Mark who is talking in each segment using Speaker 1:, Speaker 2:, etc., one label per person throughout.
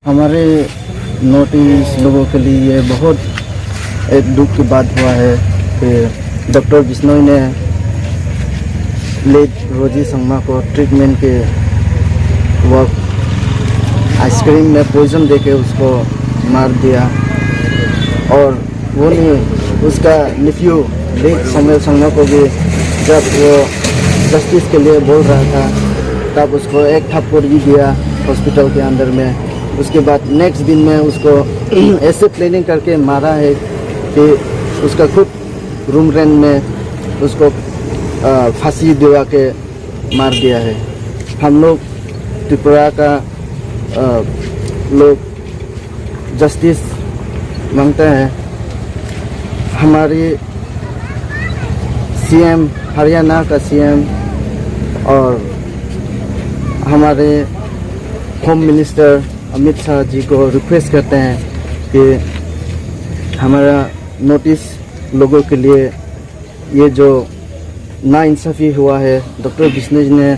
Speaker 1: हमारे north east लोगों के लिए ये बहुत एक दुख की बात हुआ है कि डॉक्टर बिश्नोई ने लेट रोजी संगमा को ट्रीटमेंट के वक्त आइसक्रीम में पॉइजन देके उसको मार दिया। और वो नहीं, उसका निफ्यू लेट समय संगमा को भी जब वो जस्टिस के लिए बोल रहा था तब उसको एक थप्पड़ भी दिया हॉस्पिटल के अंदर में। उसके बाद नेक्स्ट दिन में उसको ऐसे प्लानिंग करके मारा है कि उसका खुद रूम रेंट में उसको फांसी दिवा के मार दिया है। हम लोग त्रिपुरा का लोग जस्टिस मांगते हैं। हमारी सीएम, हरियाणा का सीएम और हमारे होम मिनिस्टर अमित शाह जी को रिक्वेस्ट करते हैं कि हमारा नोटिस लोगों के लिए ये जो नाइंसाफ़ी हुआ है, डॉक्टर बिश्नोई ने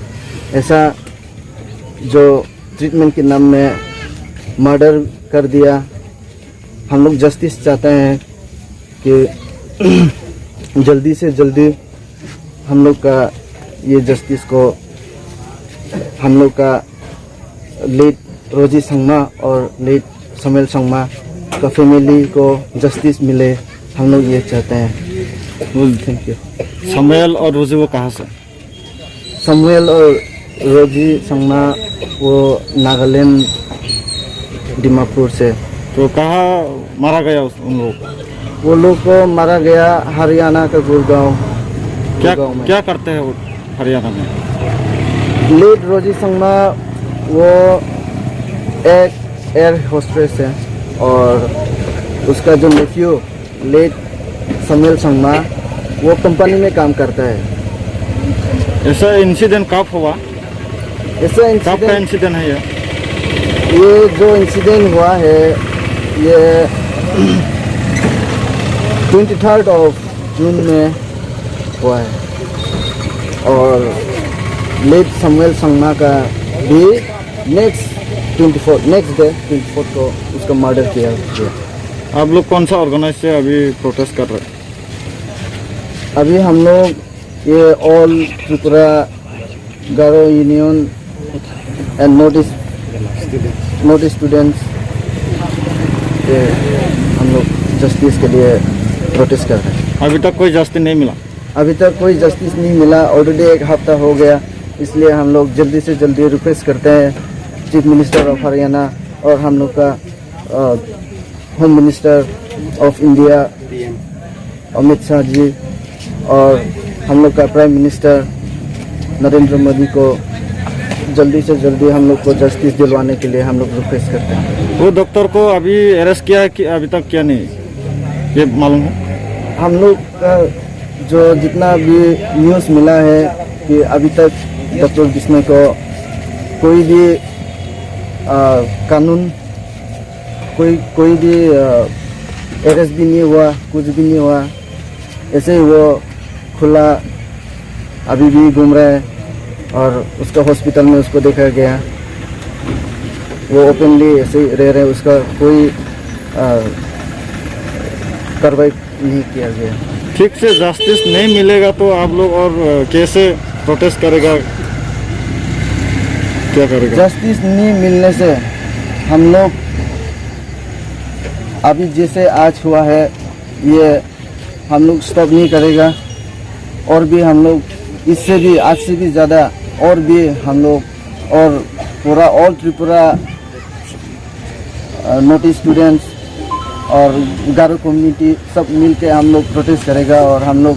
Speaker 1: ऐसा जो ट्रीटमेंट के नाम में मर्डर कर दिया। हम लोग जस्टिस चाहते हैं कि जल्दी से जल्दी हम लोग का ये जस्टिस को, हम लोग का लेट रोजी संगमा और लेट समेल संगमा का फैमिली को जस्टिस मिले, हम लोग ये चाहते हैं। Thank you.
Speaker 2: समेल और रोजी वो कहाँ से?
Speaker 1: समेल और रोजी संगमा वो नागालैंड दीमापुर से।
Speaker 2: तो कहाँ मारा गया उन लोगों को?
Speaker 1: वो लोग को मारा गया हरियाणा का गुड़गांव।
Speaker 2: क्या करते हैं वो हरियाणा में?
Speaker 1: लेट रोजी संगमा वो एक एयर होस्टेस है और उसका जो नेफ्यू लेट समेल संगमा वो कंपनी में काम करता है।
Speaker 2: ऐसा इंसिडेंट कब हुआ?
Speaker 1: ऐसा
Speaker 2: कब का इंसिडेंट है
Speaker 1: ये जो इंसिडेंट हुआ है ये 23 जून में हुआ है और लेट समेल संगमा का भी नेक्स्ट डे 24 को उसका मर्डर किया गया।
Speaker 2: आप लोग कौन सा ऑर्गेनाइज से अभी प्रोटेस्ट कर रहे हैं?
Speaker 1: अभी हम लोग ये all Tripura Garo union and notice students के हम लोग जस्टिस के लिए प्रोटेस्ट कर रहे हैं।
Speaker 2: अभी तक कोई जस्टिस नहीं मिला?
Speaker 1: अभी तक कोई जस्टिस नहीं मिला। ऑलरेडी एक हफ्ता हो गया, इसलिए हम लोग जल्दी से जल्दी रिक्वेस्ट करते हैं चीफ मिनिस्टर ऑफ हरियाणा और हम लोग का home minister of India Amit Shah ji और हम लोग का प्राइम मिनिस्टर नरेंद्र मोदी को जल्दी से जल्दी हम लोग को जस्टिस दिलवाने के लिए हम लोग रिक्वेस्ट करते हैं।
Speaker 2: वो डॉक्टर को अभी अरेस्ट किया है कि अभी तक क्या नहीं, ये मालूम है?
Speaker 1: हम लोग का जो जितना भी न्यूज़ मिला है कि अभी तक डॉक्टर बिस्मय को कोई भी कानून कोई भी अरेस्ट भी नहीं हुआ, कुछ भी नहीं हुआ, ऐसे ही वो खुला अभी भी घूम रहा है और उसका हॉस्पिटल में उसको देखा गया, वो ओपनली ऐसे ही रह रहे हैं, उसका कोई कार्रवाई नहीं किया गया।
Speaker 2: ठीक से जस्टिस नहीं मिलेगा तो आप लोग और कैसे प्रोटेस्ट करेगा, क्या करेगा?
Speaker 1: जस्टिस नहीं मिलने से हम लोग अभी जैसे आज हुआ है ये हम लोग स्टॉप नहीं करेगा, और भी हम लोग इससे भी आज से भी ज़्यादा और भी हम लोग और पूरा ऑल त्रिपुरा नोटिस स्टूडेंट्स और गारो कम्युनिटी सब मिल के हम लोग प्रोटेस्ट करेगा और हम लोग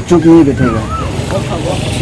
Speaker 1: चुप नहीं बैठेगा।